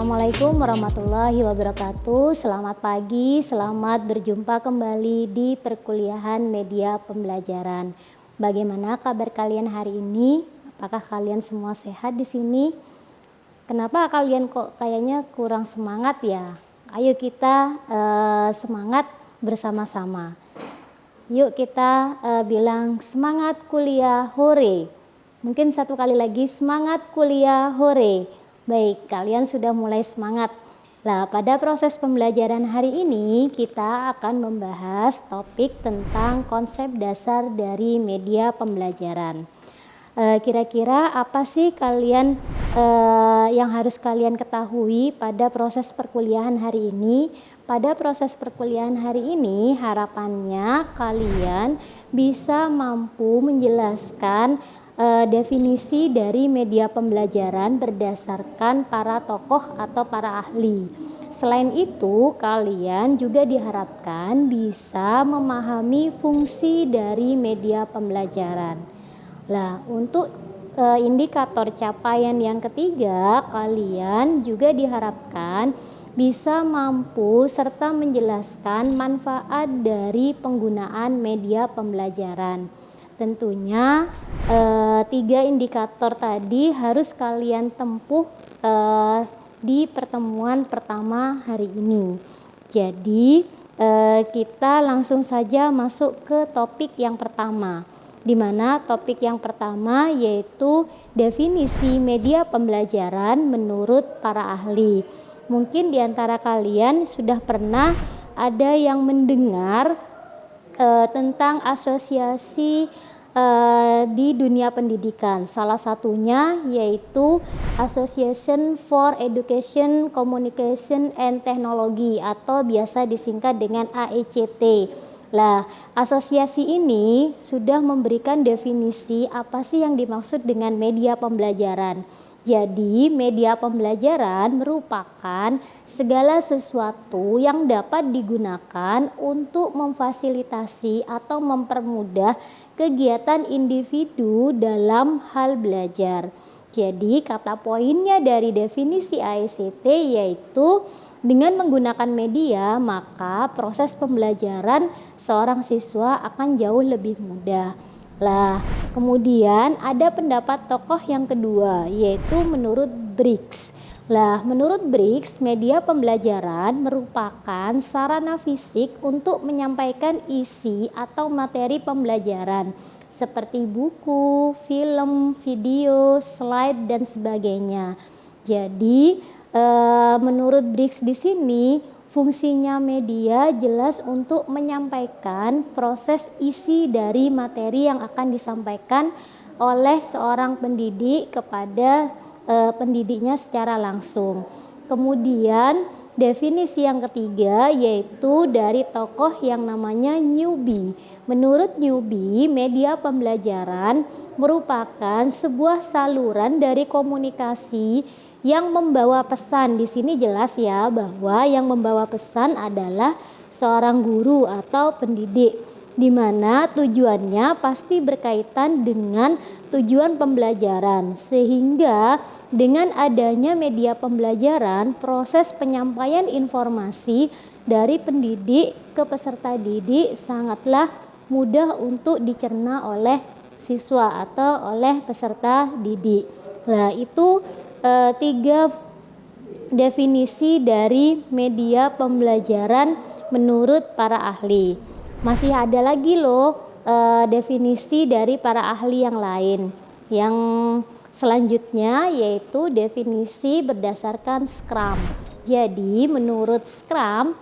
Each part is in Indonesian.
Assalamualaikum warahmatullahi wabarakatuh. Selamat pagi, selamat berjumpa kembali di perkuliahan media pembelajaran. Bagaimana kabar kalian hari ini? Apakah kalian semua sehat di sini? Kenapa kalian kok kayaknya kurang semangat ya? Ayo kita semangat bersama-sama. Yuk kita bilang semangat kuliah, hore. Mungkin satu kali lagi, semangat kuliah, hore. Baik, kalian sudah mulai semangat. Nah, pada proses pembelajaran hari ini kita akan membahas topik tentang konsep dasar dari media pembelajaran. Kira-kira apa sih kalian yang harus kalian ketahui pada proses perkuliahan hari ini? Pada proses perkuliahan hari ini harapannya kalian bisa mampu menjelaskan definisi dari media pembelajaran berdasarkan para tokoh atau para ahli. Selain itu, kalian juga diharapkan bisa memahami fungsi dari media pembelajaran. Nah, untuk indikator capaian yang ketiga, kalian juga diharapkan bisa mampu serta menjelaskan manfaat dari penggunaan media pembelajaran. Tentunya 3 indikator tadi harus kalian tempuh di pertemuan pertama hari ini. Jadi kita langsung saja masuk ke topik yang pertama, di mana topik yang pertama yaitu definisi media pembelajaran menurut para ahli. Mungkin di antara kalian sudah pernah ada yang mendengar tentang asosiasi di dunia pendidikan. Salah satunya yaitu Association for Education, Communication and Technology atau biasa disingkat dengan AECT. Nah, asosiasi ini sudah memberikan definisi apa sih yang dimaksud dengan media pembelajaran. Jadi, media pembelajaran merupakan segala sesuatu yang dapat digunakan untuk memfasilitasi atau mempermudah kegiatan individu dalam hal belajar. Jadi, kata poinnya dari definisi AECT yaitu dengan menggunakan media, maka proses pembelajaran seorang siswa akan jauh lebih mudah. Lah, kemudian ada pendapat tokoh yang kedua yaitu menurut Briggs. Lah, menurut Briggs, media pembelajaran merupakan sarana fisik untuk menyampaikan isi atau materi pembelajaran seperti buku, film, video, slide dan sebagainya. Jadi, menurut Briggs di sini fungsinya media jelas untuk menyampaikan proses isi dari materi yang akan disampaikan oleh seorang pendidik kepada pendidiknya secara langsung. Kemudian definisi yang ketiga yaitu dari tokoh yang namanya Newby. Menurut Newby, media pembelajaran merupakan sebuah saluran dari komunikasi yang membawa pesan. Di sini jelas ya bahwa yang membawa pesan adalah seorang guru atau pendidik, di mana tujuannya pasti berkaitan dengan tujuan pembelajaran, sehingga dengan adanya media pembelajaran proses penyampaian informasi dari pendidik ke peserta didik sangatlah mudah untuk dicerna oleh siswa atau oleh peserta didik. Nah, itu 3 definisi dari media pembelajaran menurut para ahli. Masih ada lagi loh definisi dari para ahli yang lain. Yang selanjutnya yaitu definisi berdasarkan Scrum. Jadi menurut Scrum,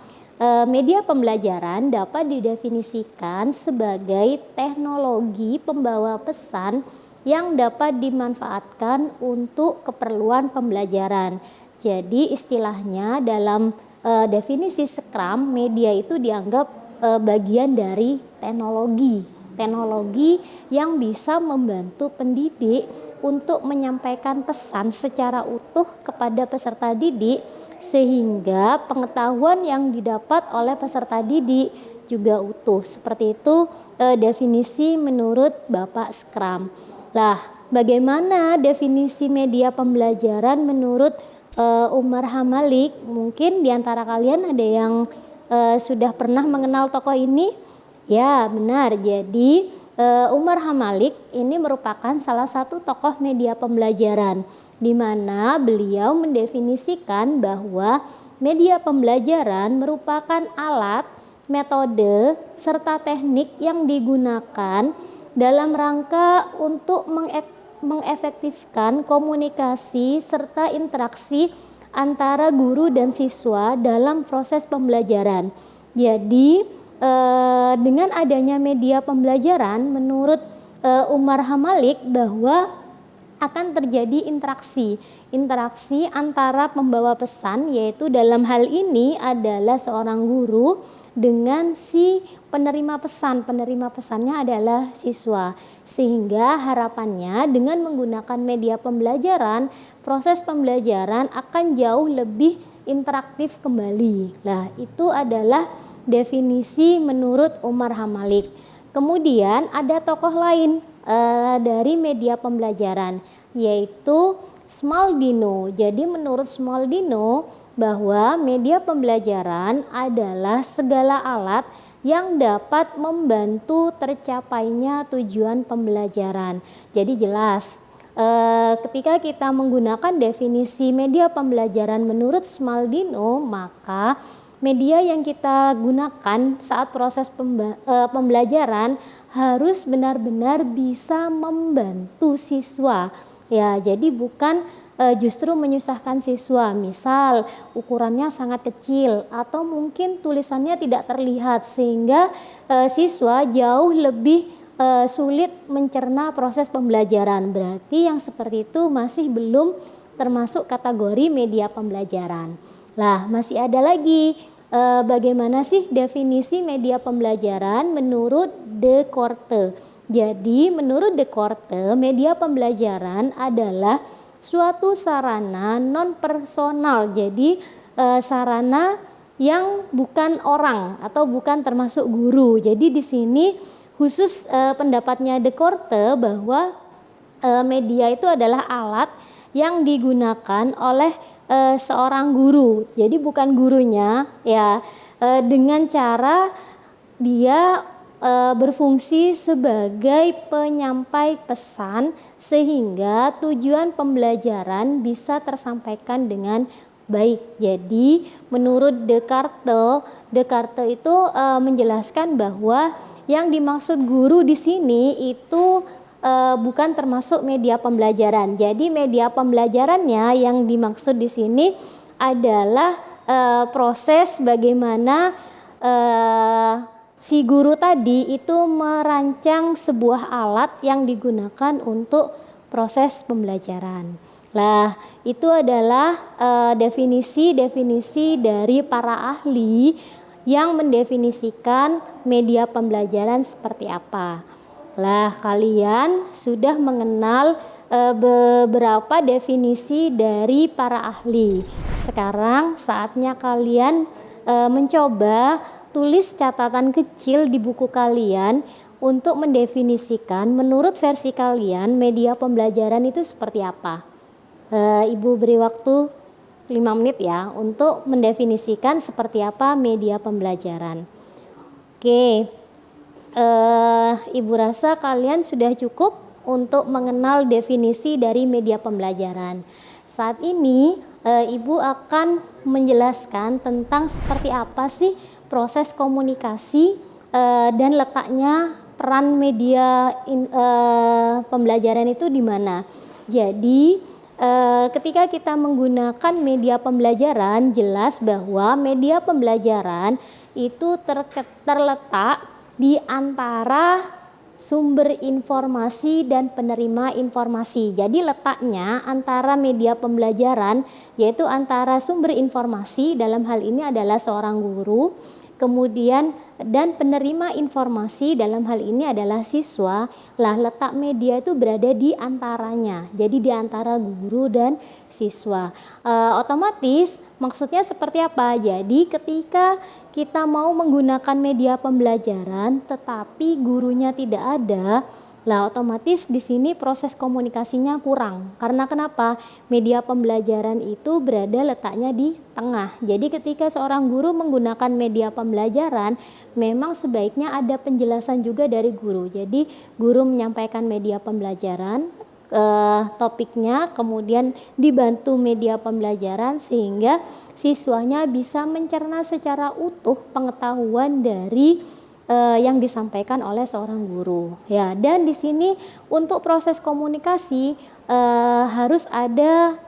media pembelajaran dapat didefinisikan sebagai teknologi pembawa pesan yang dapat dimanfaatkan untuk keperluan pembelajaran. Jadi istilahnya dalam definisi Scrum, media itu dianggap bagian dari teknologi yang bisa membantu pendidik untuk menyampaikan pesan secara utuh kepada peserta didik, sehingga pengetahuan yang didapat oleh peserta didik juga utuh. Seperti itu definisi menurut Bapak Scrum. Lah, bagaimana definisi media pembelajaran menurut Umar Hamalik. Mungkin di antara kalian ada yang sudah pernah mengenal tokoh ini? Ya, benar. Jadi Umar Hamalik ini merupakan salah satu tokoh media pembelajaran, di mana beliau mendefinisikan bahwa media pembelajaran merupakan alat, metode, serta teknik yang digunakan dalam rangka untuk mengefektifkan komunikasi serta interaksi antara guru dan siswa dalam proses pembelajaran. Jadi dengan adanya media pembelajaran, menurut Umar Hamalik bahwa akan terjadi interaksi antara pembawa pesan, yaitu dalam hal ini adalah seorang guru dengan si penerima pesan. Penerima pesannya adalah siswa, sehingga harapannya dengan menggunakan media pembelajaran, proses pembelajaran akan jauh lebih interaktif kembali. Nah, itu adalah definisi menurut Umar Hamalik. Kemudian ada tokoh lain dari media pembelajaran, yaitu Smaldino. Jadi menurut Smaldino bahwa media pembelajaran adalah segala alat yang dapat membantu tercapainya tujuan pembelajaran. Jadi jelas ketika kita menggunakan definisi media pembelajaran menurut Smaldino, maka media yang kita gunakan saat proses pembelajaran harus benar-benar bisa membantu siswa. Ya, jadi bukan justru menyusahkan siswa. Misal ukurannya sangat kecil atau mungkin tulisannya tidak terlihat, sehingga siswa jauh lebih sulit mencerna proses pembelajaran. Berarti yang seperti itu masih belum termasuk kategori media pembelajaran. Lah, masih ada lagi bagaimana sih definisi media pembelajaran menurut Descartes. Jadi menurut Descartes, media pembelajaran adalah suatu sarana non personal. Jadi sarana yang bukan orang atau bukan termasuk guru. Jadi di sini khusus pendapatnya Descartes bahwa media itu adalah alat yang digunakan oleh seorang guru. Jadi bukan gurunya ya, dengan cara dia berfungsi sebagai penyampai pesan sehingga tujuan pembelajaran bisa tersampaikan dengan baik. Jadi menurut Descartes itu menjelaskan bahwa yang dimaksud guru di sini itu bukan termasuk media pembelajaran. Jadi media pembelajarannya yang dimaksud di sini adalah proses bagaimana si guru tadi itu merancang sebuah alat yang digunakan untuk proses pembelajaran. Lah, itu adalah definisi-definisi dari para ahli yang mendefinisikan media pembelajaran seperti apa. Lah, kalian sudah mengenal beberapa definisi dari para ahli. Sekarang saatnya kalian mencoba tulis catatan kecil di buku kalian untuk mendefinisikan menurut versi kalian media pembelajaran itu seperti apa. Ibu beri waktu 5 menit ya untuk mendefinisikan seperti apa media pembelajaran. Oke. Ibu rasa kalian sudah cukup untuk mengenal definisi dari media pembelajaran. Saat ini Ibu akan menjelaskan tentang seperti apa sih proses komunikasi dan letaknya peran media pembelajaran itu di mana. Jadi ketika kita menggunakan media pembelajaran, jelas bahwa media pembelajaran itu terletak di antara sumber informasi dan penerima informasi. Jadi letaknya antara media pembelajaran, yaitu antara sumber informasi, dalam hal ini adalah seorang guru, kemudian dan penerima informasi, dalam hal ini adalah siswa. Lah, letak media itu berada di antaranya, jadi di antara guru dan siswa. Otomatis maksudnya seperti apa? Jadi ketika kita mau menggunakan media pembelajaran tetapi gurunya tidak ada, Lah otomatis di sini proses komunikasinya kurang. Karena kenapa? Media pembelajaran itu berada letaknya di tengah. Jadi ketika seorang guru menggunakan media pembelajaran, memang sebaiknya ada penjelasan juga dari guru. Jadi guru menyampaikan media pembelajaran, topiknya, kemudian dibantu media pembelajaran sehingga siswanya bisa mencerna secara utuh pengetahuan dari yang disampaikan oleh seorang guru. Ya, dan di sini untuk proses komunikasi harus ada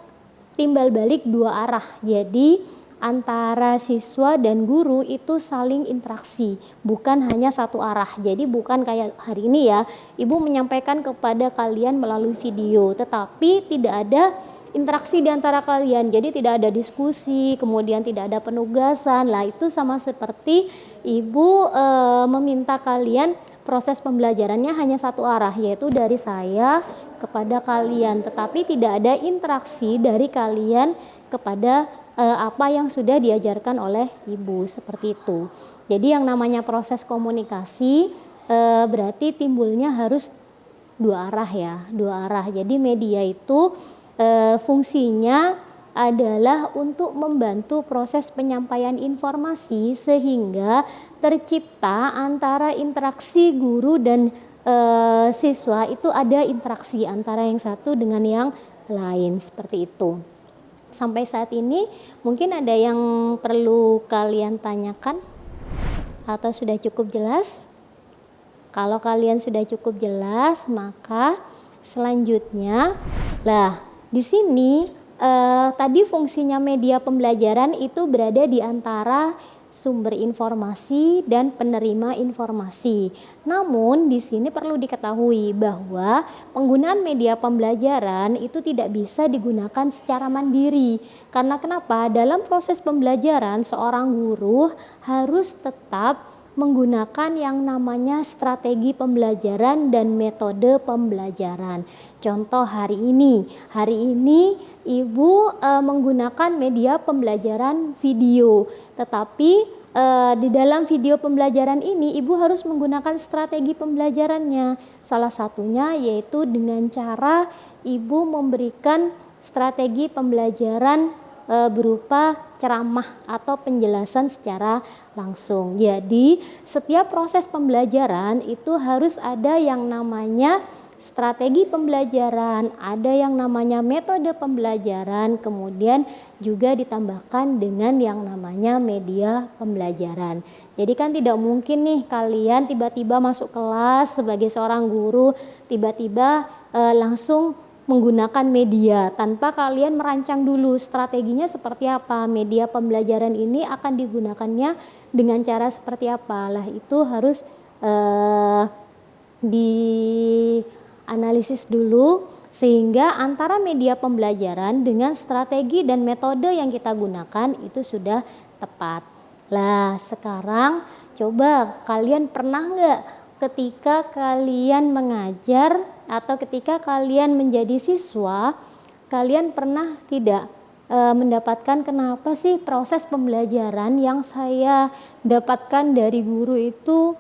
timbal balik dua arah. Jadi antara siswa dan guru itu saling interaksi, bukan hanya satu arah. Jadi bukan kayak hari ini ya, Ibu menyampaikan kepada kalian melalui video, tetapi tidak ada interaksi di antara kalian. Jadi tidak ada diskusi, kemudian tidak ada penugasan. Lah itu sama seperti Ibu meminta kalian proses pembelajarannya hanya satu arah, yaitu dari saya kepada kalian, tetapi tidak ada interaksi dari kalian kepada apa yang sudah diajarkan oleh Ibu, seperti itu. Jadi yang namanya proses komunikasi berarti timbulnya harus dua arah ya, dua arah. Jadi media itu fungsinya adalah untuk membantu proses penyampaian informasi sehingga tercipta antara interaksi guru dan siswa itu ada interaksi antara yang satu dengan yang lain, seperti itu. Sampai saat ini mungkin ada yang perlu kalian tanyakan atau sudah cukup jelas? Kalau kalian sudah cukup jelas, maka selanjutnya di sini tadi fungsinya media pembelajaran itu berada di antara sumber informasi dan penerima informasi. Namun di sini perlu diketahui bahwa penggunaan media pembelajaran itu tidak bisa digunakan secara mandiri. Karena kenapa? Dalam proses pembelajaran seorang guru harus tetap menggunakan yang namanya strategi pembelajaran dan metode pembelajaran. Contoh hari ini Ibu menggunakan media pembelajaran video, tetapi di dalam video pembelajaran ini Ibu harus menggunakan strategi pembelajarannya. Salah satunya yaitu dengan cara Ibu memberikan strategi pembelajaran berupa ceramah atau penjelasan secara langsung. Jadi setiap proses pembelajaran itu harus ada yang namanya strategi pembelajaran, ada yang namanya metode pembelajaran, kemudian juga ditambahkan dengan yang namanya media pembelajaran. Jadi kan tidak mungkin nih kalian tiba-tiba masuk kelas sebagai seorang guru, tiba-tiba langsung menggunakan media tanpa kalian merancang dulu strateginya seperti apa, media pembelajaran ini akan digunakannya dengan cara seperti apa. Lah itu harus dianalisis dulu sehingga antara media pembelajaran dengan strategi dan metode yang kita gunakan itu sudah tepat. Lah sekarang coba kalian pernah nggak ketika kalian mengajar atau ketika kalian menjadi siswa, kalian pernah tidak mendapatkan kenapa sih proses pembelajaran yang saya dapatkan dari guru itu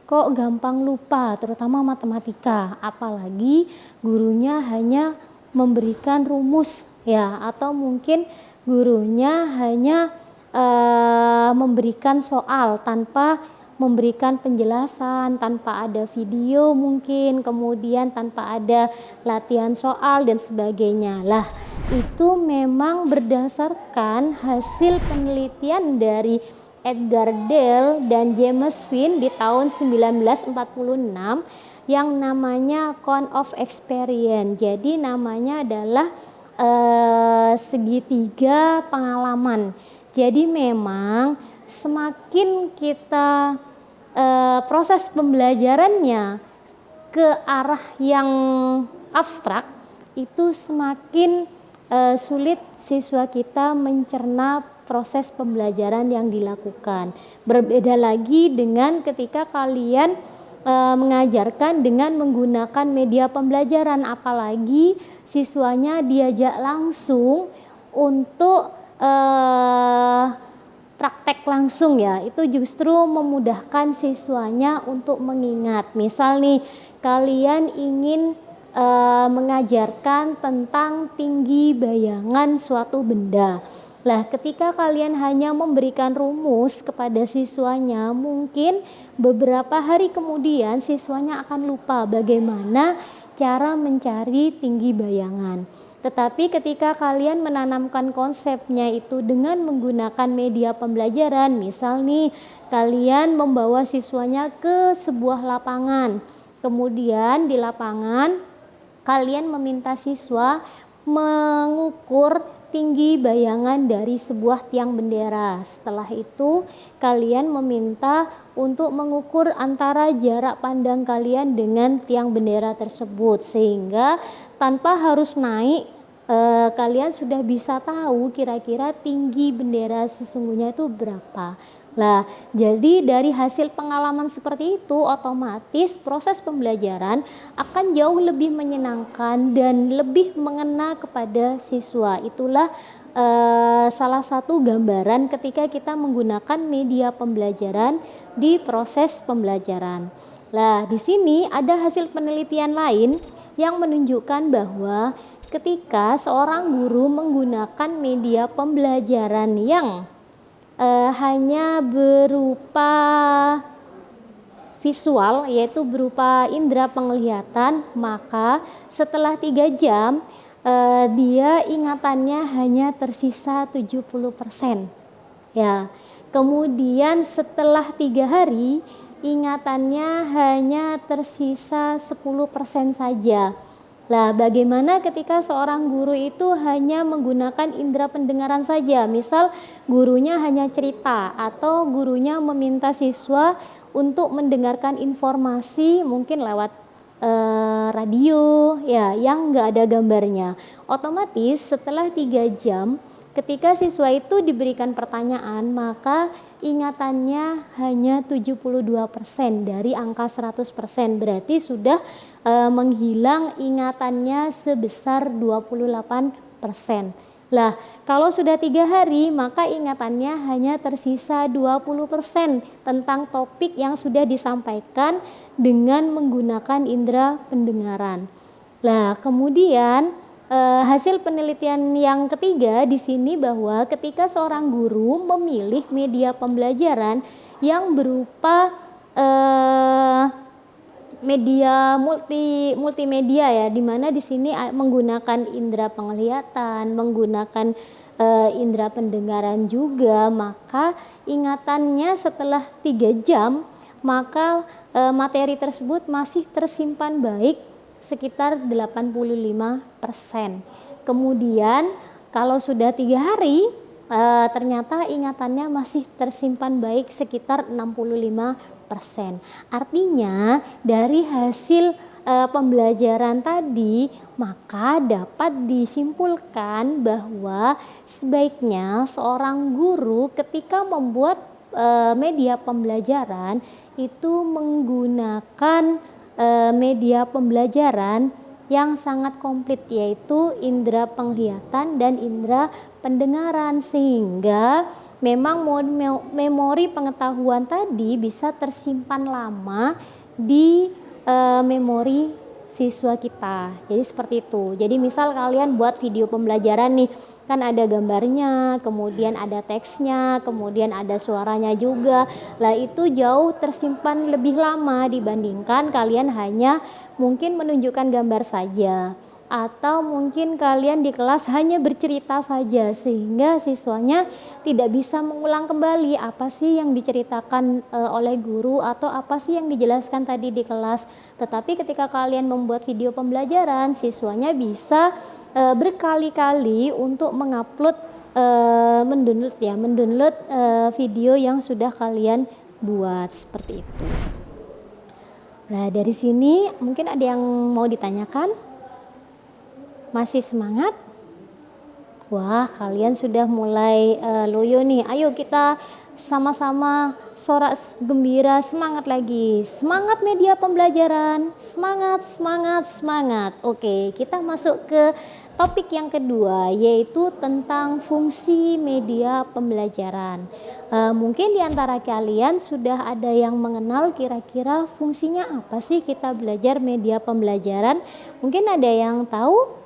kok gampang lupa, terutama matematika, apalagi gurunya hanya memberikan rumus ya, atau mungkin gurunya hanya memberikan soal tanpa memberikan penjelasan, tanpa ada video mungkin, kemudian tanpa ada latihan soal dan sebagainya. Lah itu memang berdasarkan hasil penelitian dari Edgar Dale dan James Finn di tahun 1946 yang namanya count of experience. Jadi namanya adalah segitiga pengalaman. Jadi memang semakin kita proses pembelajarannya ke arah yang abstrak, itu semakin sulit siswa kita mencerna proses pembelajaran yang dilakukan. Berbeda lagi dengan ketika kalian mengajarkan dengan menggunakan media pembelajaran, apalagi siswanya diajak langsung untuk praktek langsung ya, itu justru memudahkan siswanya untuk mengingat. Misal nih kalian ingin mengajarkan tentang tinggi bayangan suatu benda. Lah, ketika kalian hanya memberikan rumus kepada siswanya, mungkin beberapa hari kemudian siswanya akan lupa bagaimana cara mencari tinggi bayangan. Tetapi ketika kalian menanamkan konsepnya itu dengan menggunakan media pembelajaran, misal nih kalian membawa siswanya ke sebuah lapangan, kemudian di lapangan kalian meminta siswa mengukur tinggi bayangan dari sebuah tiang bendera. Setelah itu kalian meminta untuk mengukur antara jarak pandang kalian dengan tiang bendera tersebut, sehingga tanpa harus naik kalian sudah bisa tahu kira-kira tinggi bendera sesungguhnya itu berapa. Lah, jadi dari hasil pengalaman seperti itu, otomatis proses pembelajaran akan jauh lebih menyenangkan dan lebih mengena kepada siswa. Itulah salah satu gambaran ketika kita menggunakan media pembelajaran di proses pembelajaran. Lah, di sini ada hasil penelitian lain yang menunjukkan bahwa ketika seorang guru menggunakan media pembelajaran yang hanya berupa visual, yaitu berupa indera penglihatan, maka setelah 3 jam dia ingatannya hanya tersisa 70%. Ya. Kemudian setelah 3 hari ingatannya hanya tersisa 10% saja. Lah, bagaimana ketika seorang guru itu hanya menggunakan indera pendengaran saja? Misal gurunya hanya cerita atau gurunya meminta siswa untuk mendengarkan informasi mungkin lewat radio ya yang enggak ada gambarnya. Otomatis setelah 3 jam ketika siswa itu diberikan pertanyaan, maka ingatannya hanya 72% dari angka 100%. Berarti sudah menghilang ingatannya sebesar 28%. Lah, kalau sudah 3 hari, maka ingatannya hanya tersisa 20% tentang topik yang sudah disampaikan dengan menggunakan indera pendengaran. Lah, kemudian hasil penelitian yang ketiga di sini bahwa ketika seorang guru memilih media pembelajaran yang berupa media multimedia ya, di mana di sini menggunakan indera penglihatan, menggunakan indera pendengaran juga, maka ingatannya setelah 3 jam maka materi tersebut masih tersimpan baik sekitar 85%. Kemudian kalau sudah 3 hari ternyata ingatannya masih tersimpan baik sekitar 65%. Artinya dari hasil pembelajaran tadi maka dapat disimpulkan bahwa sebaiknya seorang guru ketika membuat media pembelajaran itu menggunakan media pembelajaran yang sangat komplit, yaitu indera penglihatan dan indera pendengaran, sehingga memang memori pengetahuan tadi bisa tersimpan lama di memori siswa kita. Jadi seperti itu. Jadi misal kalian buat video pembelajaran nih, kan ada gambarnya, kemudian ada teksnya, kemudian ada suaranya juga. Lah, itu jauh tersimpan lebih lama dibandingkan kalian hanya mungkin menunjukkan gambar saja, atau mungkin kalian di kelas hanya bercerita saja, sehingga siswanya tidak bisa mengulang kembali apa sih yang diceritakan oleh guru atau apa sih yang dijelaskan tadi di kelas. Tetapi ketika kalian membuat video pembelajaran, siswanya bisa berkali-kali untuk mengupload mendownload video yang sudah kalian buat, seperti itu. Nah, dari sini mungkin ada yang mau ditanyakan? Masih semangat? Wah, kalian sudah mulai loyo nih. Ayo kita sama-sama sorak gembira, semangat lagi. Semangat media pembelajaran, semangat, semangat, semangat. Oke, kita masuk ke topik yang kedua, yaitu tentang fungsi media pembelajaran. Mungkin di antara kalian sudah ada yang mengenal kira-kira fungsinya apa sih kita belajar media pembelajaran? Mungkin ada yang tahu?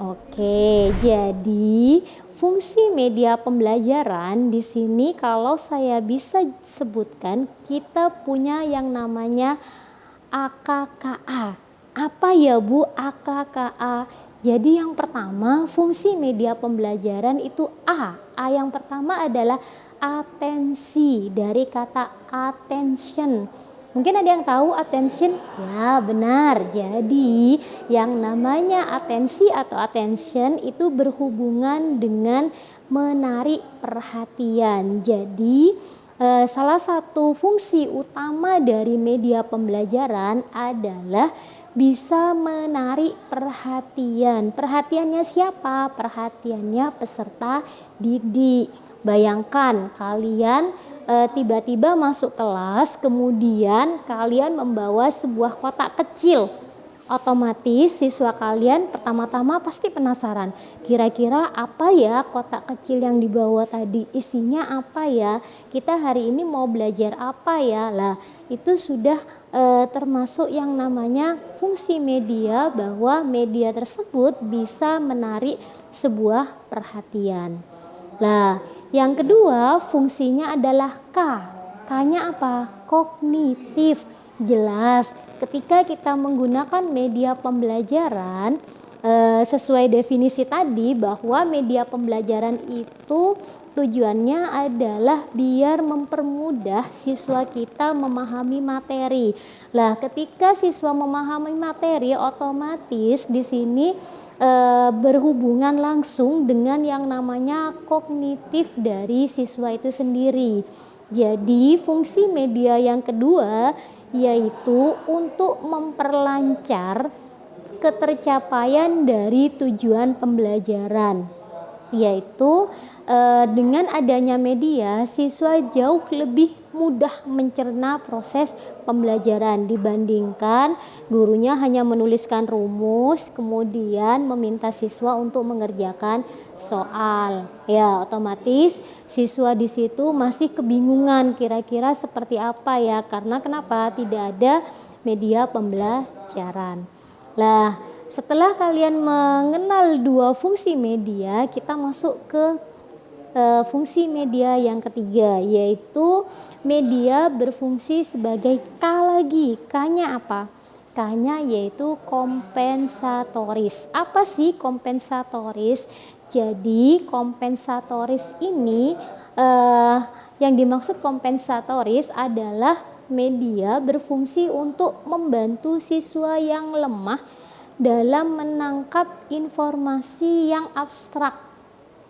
Oke, jadi fungsi media pembelajaran di sini kalau saya bisa sebutkan, kita punya yang namanya AKKA. Apa ya Bu AKKA? Jadi yang pertama, fungsi media pembelajaran itu A. A yang pertama adalah atensi, dari kata attention. Mungkin ada yang tahu attention? Ya, benar. Jadi, yang namanya atensi atau attention itu berhubungan dengan menarik perhatian. Jadi, salah satu fungsi utama dari media pembelajaran adalah bisa menarik perhatian. Perhatiannya siapa? Perhatiannya peserta didik. Bayangkan kalian tiba-tiba masuk kelas, kemudian kalian membawa sebuah kotak kecil. Otomatis siswa kalian pertama-tama pasti penasaran, kira-kira apa ya kotak kecil yang dibawa tadi, isinya apa ya, kita hari ini mau belajar apa ya. Lah, itu sudah termasuk yang namanya fungsi media, bahwa media tersebut bisa menarik sebuah perhatian. Lah, yang kedua fungsinya adalah K. K-nya apa? Kognitif. Jelas, ketika kita menggunakan media pembelajaran, sesuai definisi tadi bahwa media pembelajaran itu tujuannya adalah biar mempermudah siswa kita memahami materi. Lah, ketika siswa memahami materi, otomatis di sini berhubungan langsung dengan yang namanya kognitif dari siswa itu sendiri. Jadi fungsi media yang kedua yaitu untuk memperlancar ketercapaian dari tujuan pembelajaran, yaitu dengan adanya media, siswa jauh lebih mudah mencerna proses pembelajaran dibandingkan gurunya hanya menuliskan rumus kemudian meminta siswa untuk mengerjakan soal. Ya, otomatis siswa di situ masih kebingungan kira-kira seperti apa ya, karena kenapa? Tidak ada media pembelajaran. Lah, setelah kalian mengenal dua fungsi media, kita masuk ke fungsi media yang ketiga, yaitu media berfungsi sebagai K lagi. K-nya apa? K-nya yaitu kompensatoris. Apa sih kompensatoris? Jadi kompensatoris ini yang dimaksud kompensatoris adalah media berfungsi untuk membantu siswa yang lemah dalam menangkap informasi yang abstrak.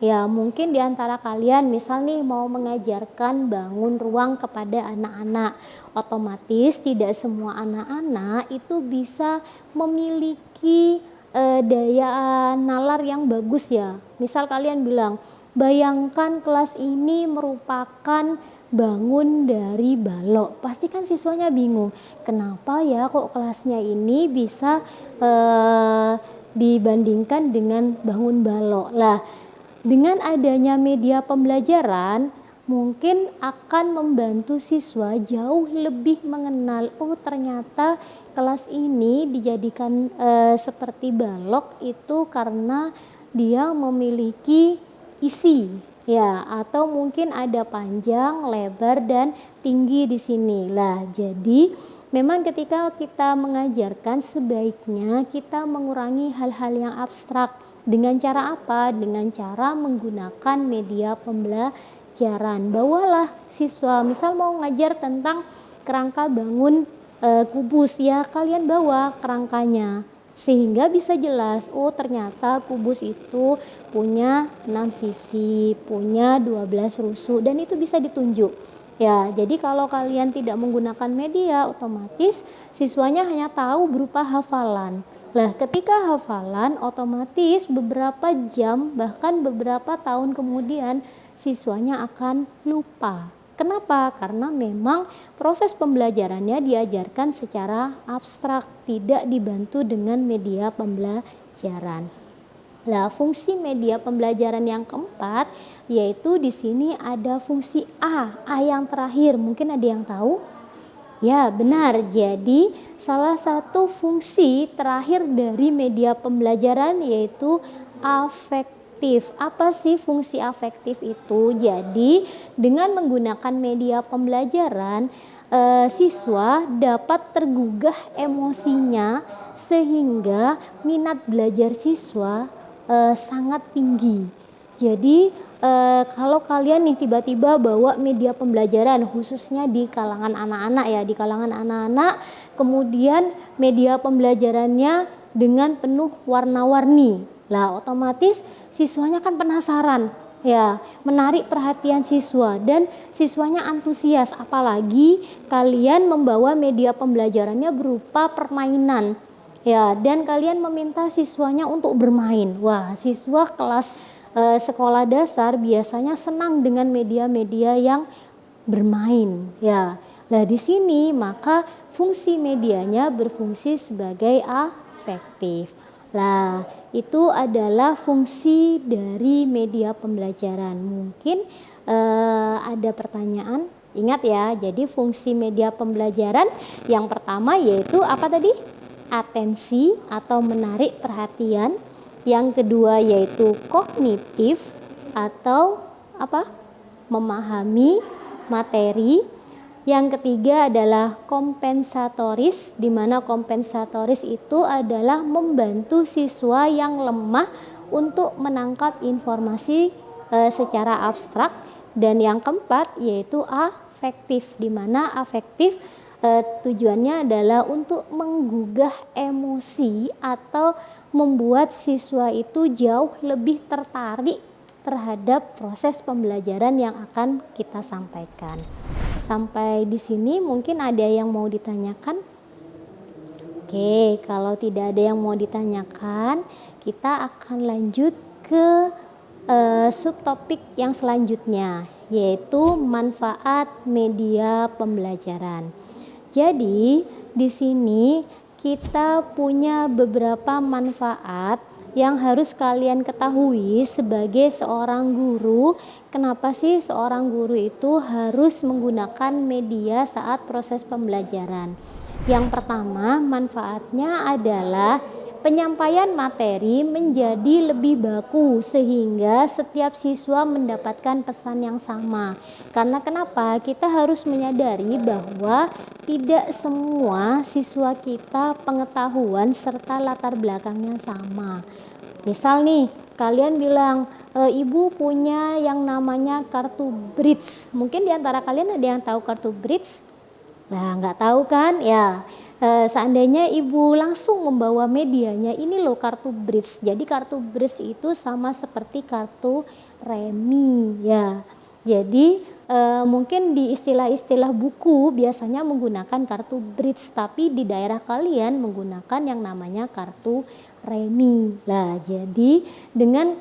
Ya, mungkin di antara kalian misal nih mau mengajarkan bangun ruang kepada anak-anak. Otomatis tidak semua anak-anak itu bisa memiliki daya nalar yang bagus ya. Misal kalian bilang, bayangkan kelas ini merupakan bangun dari balok. Pasti kan siswanya bingung, kenapa ya kok kelasnya ini bisa dibandingkan dengan bangun balok. Lah, dengan adanya media pembelajaran mungkin akan membantu siswa jauh lebih mengenal, oh ternyata kelas ini dijadikan seperti balok itu karena dia memiliki isi ya, atau mungkin ada panjang, lebar dan tinggi di sini. Lah, jadi memang ketika kita mengajarkan sebaiknya kita mengurangi hal-hal yang abstrak. Dengan cara apa? Dengan cara menggunakan media pembelajaran. Bawalah siswa, misal mau ngajar tentang kerangka bangun kubus ya, kalian bawa kerangkanya sehingga bisa jelas, oh ternyata kubus itu punya 6 sisi, punya 12 rusuk, dan itu bisa ditunjuk. Ya, jadi kalau kalian tidak menggunakan media, otomatis siswanya hanya tahu berupa hafalan. Lah, ketika hafalan, otomatis beberapa jam bahkan beberapa tahun kemudian siswanya akan lupa. Kenapa? Karena memang proses pembelajarannya diajarkan secara abstrak, tidak dibantu dengan media pembelajaran. Nah, fungsi media pembelajaran yang keempat yaitu di sini ada fungsi A yang terakhir. Mungkin ada yang tahu? Ya, benar. Jadi, salah satu fungsi terakhir dari media pembelajaran yaitu afektif. Apa sih fungsi afektif itu? Jadi, dengan menggunakan media pembelajaran, siswa dapat tergugah emosinya sehingga minat belajar siswa sangat tinggi. Jadi kalau kalian nih tiba-tiba bawa media pembelajaran khususnya di kalangan anak-anak ya, di kalangan anak-anak, kemudian media pembelajarannya dengan penuh warna-warni. Lah otomatis siswanya kan penasaran ya, menarik perhatian siswa dan siswanya antusias, apalagi kalian membawa media pembelajarannya berupa permainan. Ya, dan kalian meminta siswanya untuk bermain. Wah, siswa kelas sekolah dasar biasanya senang dengan media-media yang bermain ya. Nah, di sini maka fungsi medianya berfungsi sebagai afektif. Lah, itu adalah fungsi dari media pembelajaran. Mungkin ada pertanyaan. Ingat ya, jadi fungsi media pembelajaran yang pertama yaitu apa tadi? Atensi atau menarik perhatian. Yang kedua yaitu kognitif atau apa? Memahami materi. Yang ketiga adalah kompensatoris, di mana kompensatoris itu adalah membantu siswa yang lemah untuk menangkap informasi secara abstrak. Dan yang keempat yaitu afektif, di mana afektif tujuannya adalah untuk menggugah emosi atau membuat siswa itu jauh lebih tertarik terhadap proses pembelajaran yang akan kita sampaikan. Sampai di sini mungkin ada yang mau ditanyakan? Oke, kalau tidak ada yang mau ditanyakan, kita akan lanjut ke subtopik yang selanjutnya, yaitu manfaat media pembelajaran. Jadi, di sini kita punya beberapa manfaat yang harus kalian ketahui sebagai seorang guru. Kenapa sih seorang guru itu harus menggunakan media saat proses pembelajaran? Yang pertama, manfaatnya adalah penyampaian materi menjadi lebih baku sehingga setiap siswa mendapatkan pesan yang sama. Karena kenapa? Kita harus menyadari bahwa tidak semua siswa kita pengetahuan serta latar belakangnya sama. Misal nih, kalian bilang, ibu punya yang namanya kartu bridge. Mungkin diantara kalian ada yang tahu kartu bridge? Nah, nggak tahu kan? Ya, seandainya ibu langsung membawa medianya, ini loh kartu bridge. Jadi kartu bridge itu sama seperti kartu remi ya. Jadi mungkin di istilah-istilah buku biasanya menggunakan kartu bridge, tapi di daerah kalian menggunakan yang namanya kartu remi. Lah, jadi dengan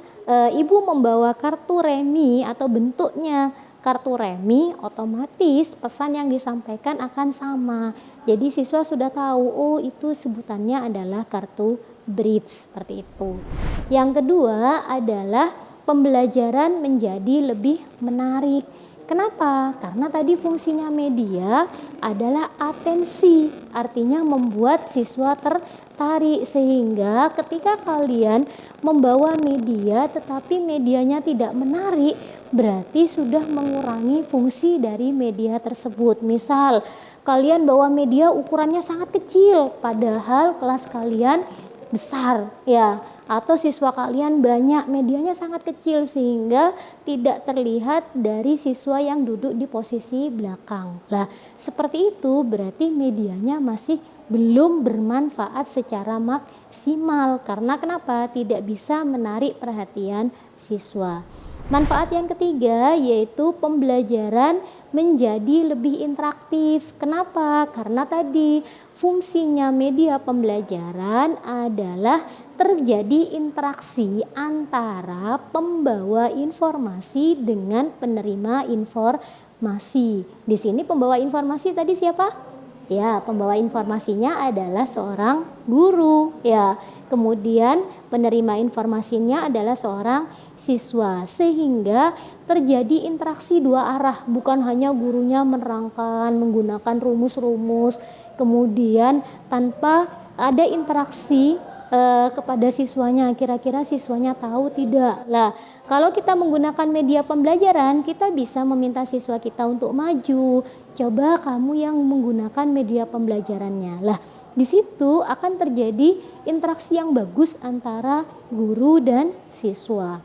ibu membawa kartu remi atau bentuknya kartu remi, otomatis pesan yang disampaikan akan sama. Jadi siswa sudah tahu, oh itu sebutannya adalah kartu bridge, seperti itu. Yang kedua adalah pembelajaran menjadi lebih menarik. Kenapa? Karena tadi fungsinya media adalah atensi, artinya membuat siswa tertarik, sehingga ketika kalian membawa media tetapi medianya tidak menarik, berarti sudah mengurangi fungsi dari media tersebut. Misal kalian bawa media ukurannya sangat kecil padahal kelas kalian besar ya, atau siswa kalian banyak, medianya sangat kecil sehingga tidak terlihat dari siswa yang duduk di posisi belakang. Lah, seperti itu berarti medianya masih belum bermanfaat secara maksimal. Karena kenapa? Tidak bisa menarik perhatian siswa. Manfaat yang ketiga yaitu pembelajaran menjadi lebih interaktif. Kenapa? Karena tadi fungsinya media pembelajaran adalah terjadi interaksi antara pembawa informasi dengan penerima informasi. Di sini pembawa informasi tadi siapa? Ya, pembawa informasinya adalah seorang guru, ya. Kemudian penerima informasinya adalah seorang siswa, sehingga terjadi interaksi dua arah, bukan hanya gurunya menerangkan menggunakan rumus-rumus, kemudian tanpa ada interaksi kepada siswanya, kira-kira siswanya tahu tidak. Lah, kalau kita menggunakan media pembelajaran, kita bisa meminta siswa kita untuk maju. Coba kamu yang menggunakan media pembelajarannya. Lah, di situ akan terjadi interaksi yang bagus antara guru dan siswa.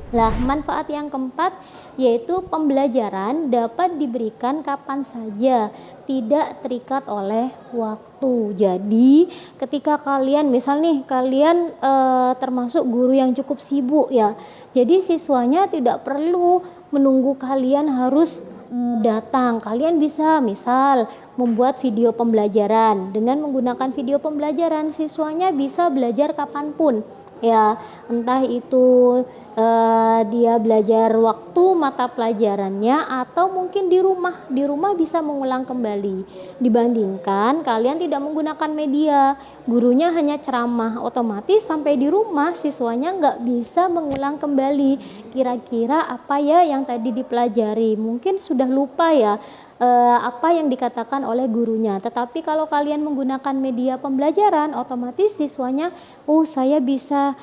Lah, manfaat yang keempat yaitu pembelajaran dapat diberikan kapan saja, tidak terikat oleh waktu. Jadi, ketika kalian misal nih kalian termasuk guru yang cukup sibuk ya. Jadi siswanya tidak perlu menunggu kalian harus datang. Kalian bisa misal membuat video pembelajaran. Dengan menggunakan video pembelajaran, siswanya bisa belajar kapanpun. Ya, entah itu dia belajar waktu mata pelajarannya atau mungkin di rumah bisa mengulang kembali, dibandingkan kalian tidak menggunakan media, gurunya hanya ceramah, otomatis sampai di rumah siswanya nggak bisa mengulang kembali kira-kira apa ya yang tadi dipelajari, mungkin sudah lupa ya apa yang dikatakan oleh gurunya. Tetapi kalau kalian menggunakan media pembelajaran, otomatis siswanya, saya bisa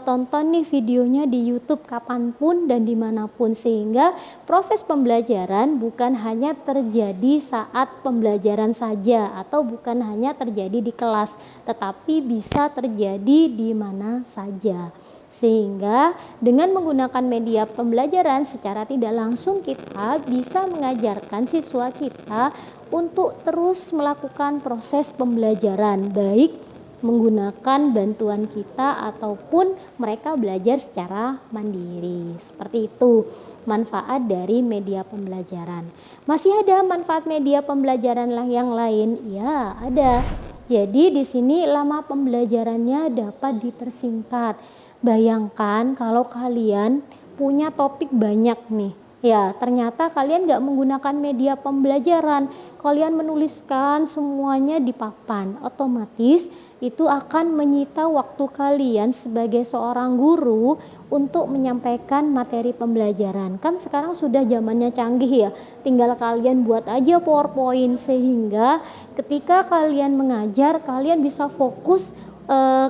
tonton nih videonya di YouTube kapanpun dan dimanapun, sehingga proses pembelajaran bukan hanya terjadi saat pembelajaran saja atau bukan hanya terjadi di kelas, tetapi bisa terjadi di mana saja. Sehingga dengan menggunakan media pembelajaran secara tidak langsung kita bisa mengajarkan siswa kita untuk terus melakukan proses pembelajaran, baik menggunakan bantuan kita ataupun mereka belajar secara mandiri. Seperti itu manfaat dari media pembelajaran. Masih ada manfaat media pembelajaran yang lain? Ya, ada. Jadi di sini lama pembelajarannya dapat dipersingkat. Bayangkan kalau kalian punya topik banyak nih. Ya, ternyata kalian nggak menggunakan media pembelajaran. Kalian menuliskan semuanya di papan. Otomatis itu akan menyita waktu kalian sebagai seorang guru untuk menyampaikan materi pembelajaran. Kan sekarang sudah zamannya canggih ya. Tinggal kalian buat aja PowerPoint, sehingga ketika kalian mengajar, kalian bisa fokus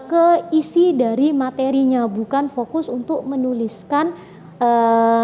ke isi dari materinya, bukan fokus untuk menuliskan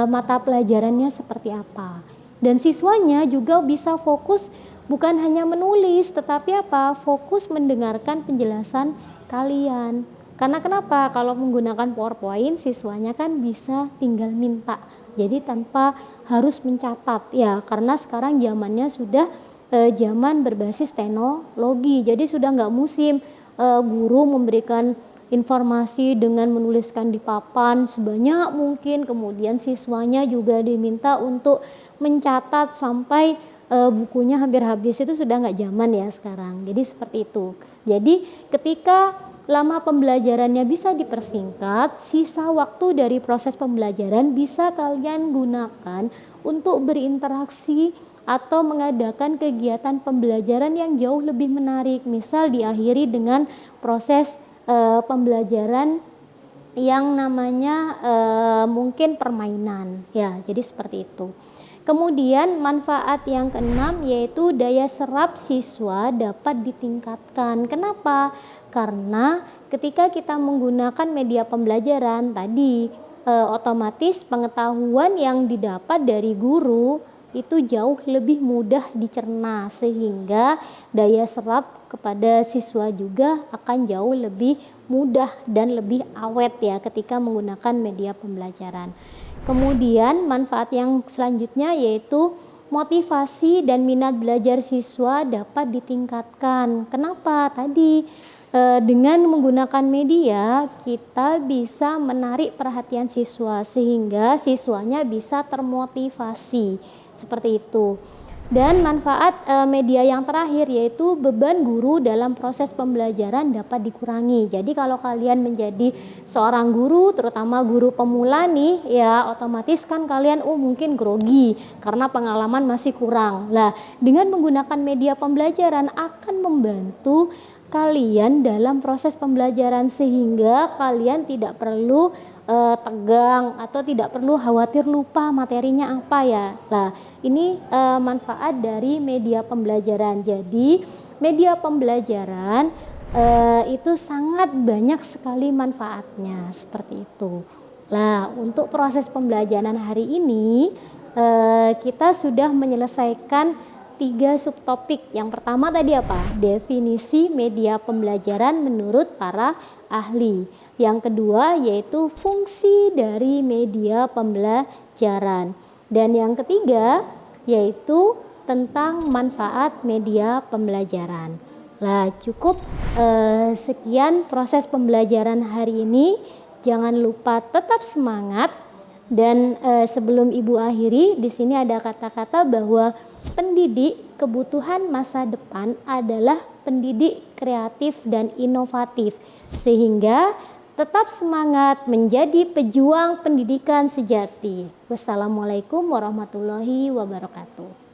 mata pelajarannya seperti apa. Dan siswanya juga bisa fokus bukan hanya menulis, tetapi apa? Fokus mendengarkan penjelasan kalian. Karena kenapa? Kalau menggunakan PowerPoint, siswanya kan bisa tinggal minta. Jadi tanpa harus mencatat ya, karena sekarang zamannya sudah zaman berbasis teknologi. Jadi sudah nggak musim guru memberikan informasi dengan menuliskan di papan sebanyak mungkin, kemudian siswanya juga diminta untuk mencatat sampai bukunya hampir habis. Itu sudah nggak zaman ya sekarang. Jadi seperti itu. Jadi ketika lama pembelajarannya bisa dipersingkat, sisa waktu dari proses pembelajaran bisa kalian gunakan untuk berinteraksi atau mengadakan kegiatan pembelajaran yang jauh lebih menarik. Misal diakhiri dengan proses pembelajaran yang namanya mungkin permainan ya. Jadi seperti itu. Kemudian manfaat yang keenam yaitu daya serap siswa dapat ditingkatkan. Kenapa? Karena ketika kita menggunakan media pembelajaran tadi otomatis pengetahuan yang didapat dari guru itu jauh lebih mudah dicerna, sehingga daya serap kepada siswa juga akan jauh lebih mudah dan lebih awet ya ketika menggunakan media pembelajaran. Kemudian manfaat yang selanjutnya yaitu motivasi dan minat belajar siswa dapat ditingkatkan. Kenapa? Tadi dengan menggunakan media kita bisa menarik perhatian siswa sehingga siswanya bisa termotivasi Seperti itu. Dan manfaat media yang terakhir yaitu beban guru dalam proses pembelajaran dapat dikurangi. Jadi kalau kalian menjadi seorang guru, terutama guru pemula nih, ya otomatis kan kalian mungkin grogi karena pengalaman masih kurang. Lah, dengan menggunakan media pembelajaran akan membantu kalian dalam proses pembelajaran sehingga kalian tidak perlu tegang atau tidak perlu khawatir lupa materinya apa ya. Nah, ini manfaat dari media pembelajaran. Jadi, media pembelajaran itu sangat banyak sekali manfaatnya seperti itu. Nah, untuk proses pembelajaran hari ini kita sudah menyelesaikan 3 subtopik. Yang pertama tadi apa? Definisi media pembelajaran menurut para ahli. Yang kedua yaitu fungsi dari media pembelajaran. Dan yang ketiga yaitu tentang manfaat media pembelajaran. Nah, cukup sekian proses pembelajaran hari ini. Jangan lupa tetap semangat. Dan sebelum Ibu akhiri, di sini ada kata-kata bahwa pendidik kebutuhan masa depan adalah pendidik kreatif dan inovatif, sehingga tetap semangat menjadi pejuang pendidikan sejati. Wassalamualaikum warahmatullahi wabarakatuh.